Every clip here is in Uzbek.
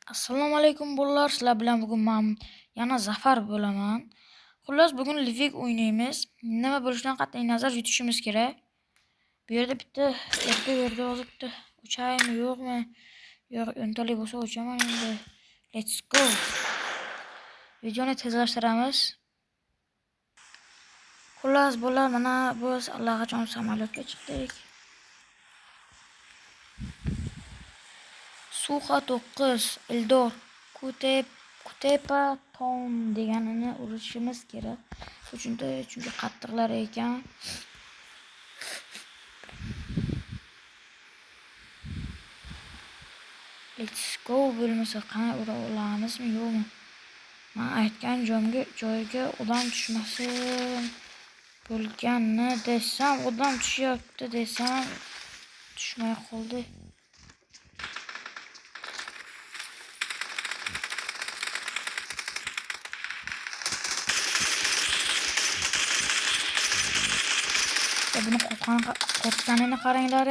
Assalomu alaykum bolalar. Sizlar bilan bugun men yana zafar bo'laman. Xullas, bugun Livik o'ynaymiz. Nima bo'lishidan qat'iy nazar yutishimiz kerak. Bu yerda bitta erkak yerda yozibdi. O'chaymi, yo'qmi? Yo'q, o'ntalik bo'lsa o'chaman endi. Let's go. Videoni tezlashtiramiz. Xullas, bolalar, mana biz allaqachon samolyotga chiqdik. Suxa 9 Eldor Kutepa Town deganini urishimiz kerak. Chunki qattiqlar ekan. Let's go bo'lmasa qana ura olamizmi yo'qmi? Men aytgan joyga odam tushmasin. Bo'lganni desam, odam tushyapti desam, tushmay qoldi. Buni qo'rqqanini qaranglar.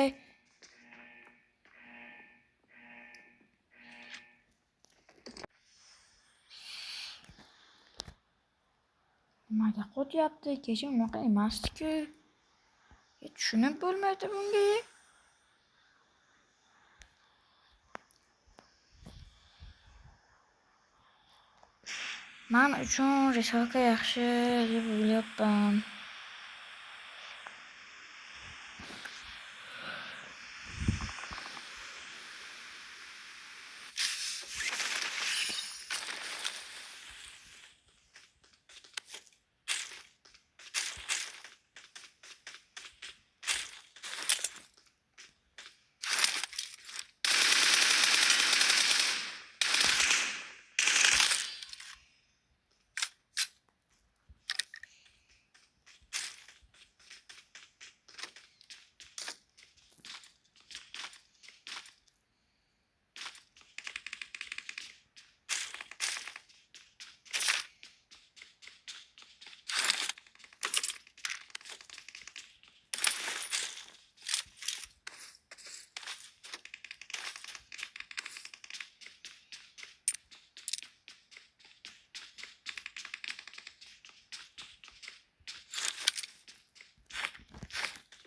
Nimaga qo'tyapti? Kecha unaqa emasdi-ku. Tushunib bo'lmaydi bunga. Men uchun risoka yaxshi deb o'ylayapman.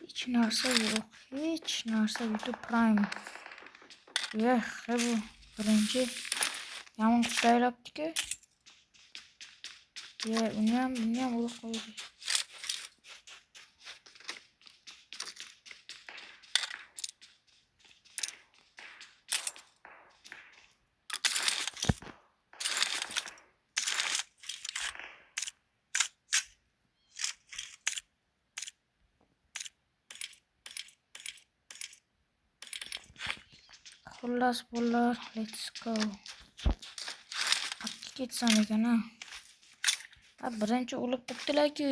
Hech narsa yo'q. Hech narsa YouTube Prime. Bu birinchi yomon qutaylabdi-ku. Uni ham urib qo'ydi. Xullas bolalar, let's go. Qattiq ketsam ekan ha. Birinchi o'lib qopdilar-ku.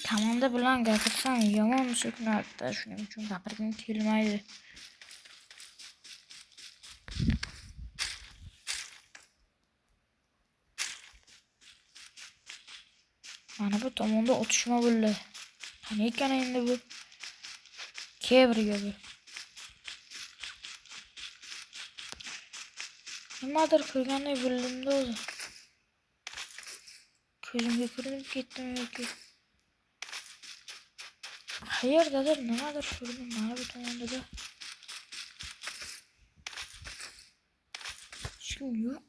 Komanda bilan gapirsam yomon so'kinadi, shuning uchun gapirgim kelmaydi. Mana bu tomonda otishma bo'ldi. Qani ekan endi bu? Kebriga bu. Nimadir ko'rgandek bo'ldimda o'zi. Ko'zimga ko'rinib ketdimi yoki? Qayerdadir nimadir ko'rdim mana bu tomonda. Hech kim yo'q.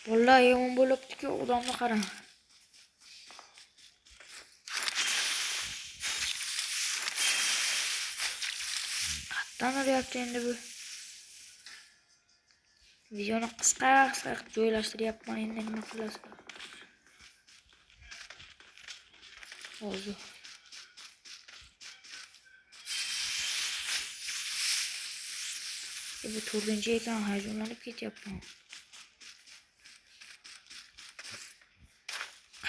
Vallahi yomon bo'libdi-ku, odamni qarang. Qatdan uryapti endi bu. Videoni qisqa joylashtiryapman endi nima qilasizlar. Hozir. Bu to'rtinchi ekan, hayajonlanib ketyapman.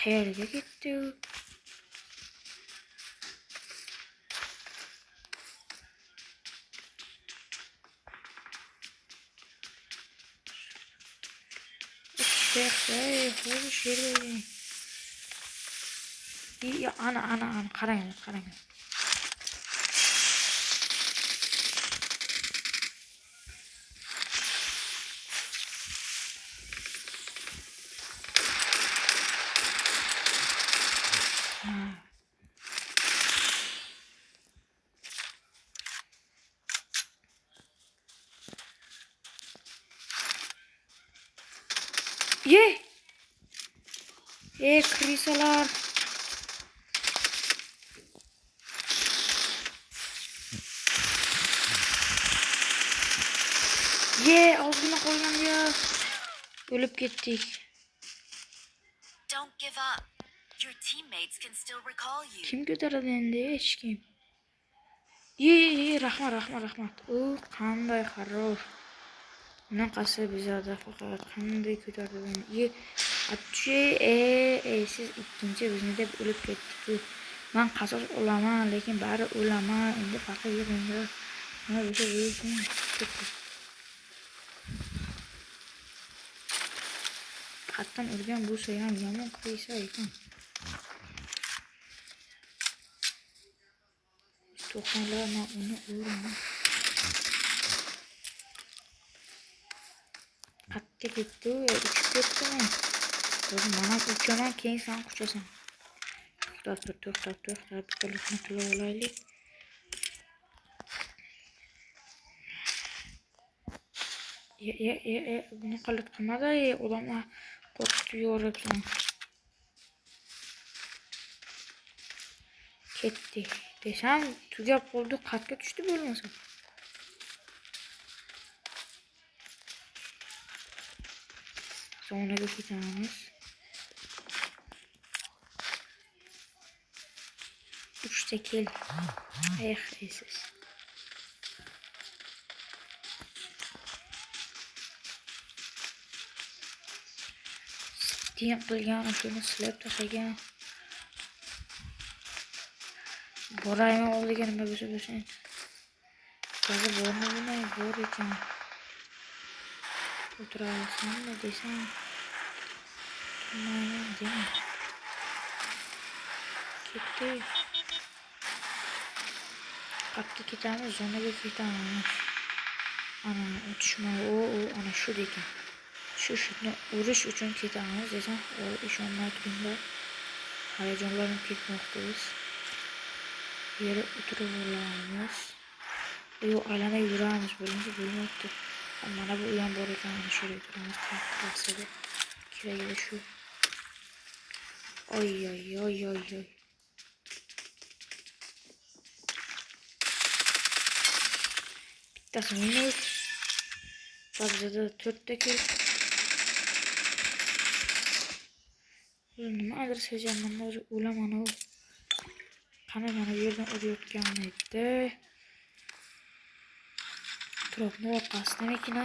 Qayerga ketdi u? Ey, hozir sher Ya ana qarang. Ye! Krisalar. Ozgina qolgan ya. O'lib ketdik. Don't give up. Your teammates can still recall you. Kim ko'taradi endi? Hech kim. Rahmat. Qanday xarob. Bunaqasi bizada faqat qanday ko'tardi beni. Siz ikkinchi bizni deb o'lib ketdik. Men qasos olaman, lekin bari o'laman. Endi faqat yig'inglar. Mana o'sha bo'lsin. Qatdan urgan bo'lsa ham yomon qilsa ekan. To'qonlar men uni uraman. Qatga ketdi, uchib ketdimi? Mana uchaman, keyin sen quchasan. To'xtab, bittalikni qilib olaylik. Buni qilit qilmadi, odamlar qo'rqitib yuboribsan. Ketdi. Desam, tugab qoldi, qatga tushdi bo'lmasa. Zonaga ketamiz. 3 ta kel. Siz. Tiyin qilgan, shuni silab tashlagan. Boraymi oldiga nima bo'lsa. Gazi bormi bilmay, bor ekan. O'tirasanmi desam. Turmayman dema. Ketdi. Qatga ketamiz, zonaga ketamiz. Ana o'tishma, ana shu ekan. Shuni urish uchun ketamiz desam, ishonmay turinglar. Hayajonlarim ketmoqda biz. Yere o'tirib olamiz. Aylanib yuramiz, bo'lmayapti. Mana bu uyam bor ekan, ana shu yerga turamiz. Qarasida keragi shu. Oy. Bittasi minus. Bizda 4 ta kel. Nimadir sezganman, o'zi o'laman u. Qani mana bu yerdan urayotgan edi. Turobni orqasidamikan?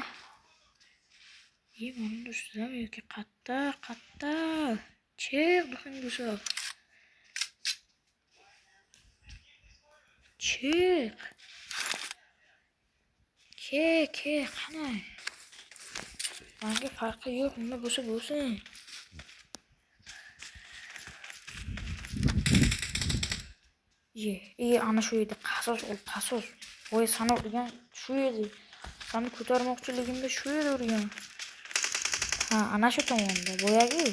Mana ustidami yoki qatta. Chiq, duxing bo'lsa. Chiq. Ke, qani? Menga farqi yo'q, nima bo'lsa bo'lsin. Ana shu edi, qasos. Voy, sana urgan shu edi. Seni ko'tarmoqchiligimda shu edi urgan. Ana shu tomonda, boyagi.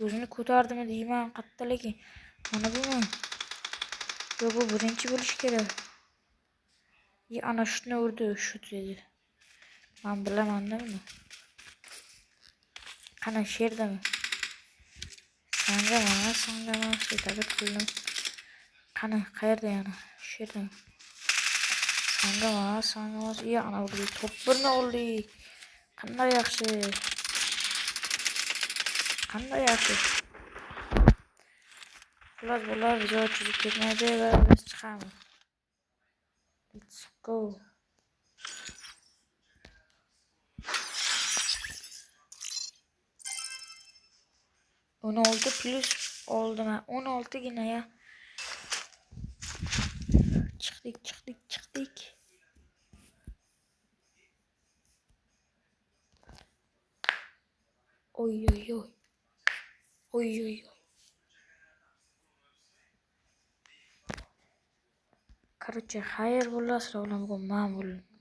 O'zini ko'tardimi deyman, qatta lekin. Mana buni. Bu birinchi bo'lish kerak. Ana shuni urdi, shu dedi. Men bilaman-da buni. Qana sherdami? Sanga mas, yetarli qildim. Qani qayerda yana? Shu yerda. Sanga mas. Ana urdi. Top birni oldi. Qanday yaxshi. Xullas bular video chizib ketmaydi va biz chiqamiz. Let's go. 16 plus oldim ha. 16 gina ya. Çıktık. Oy oy oy. Oy oy oy. Короче, xayr bo'lsin, sizlar bilan bugun men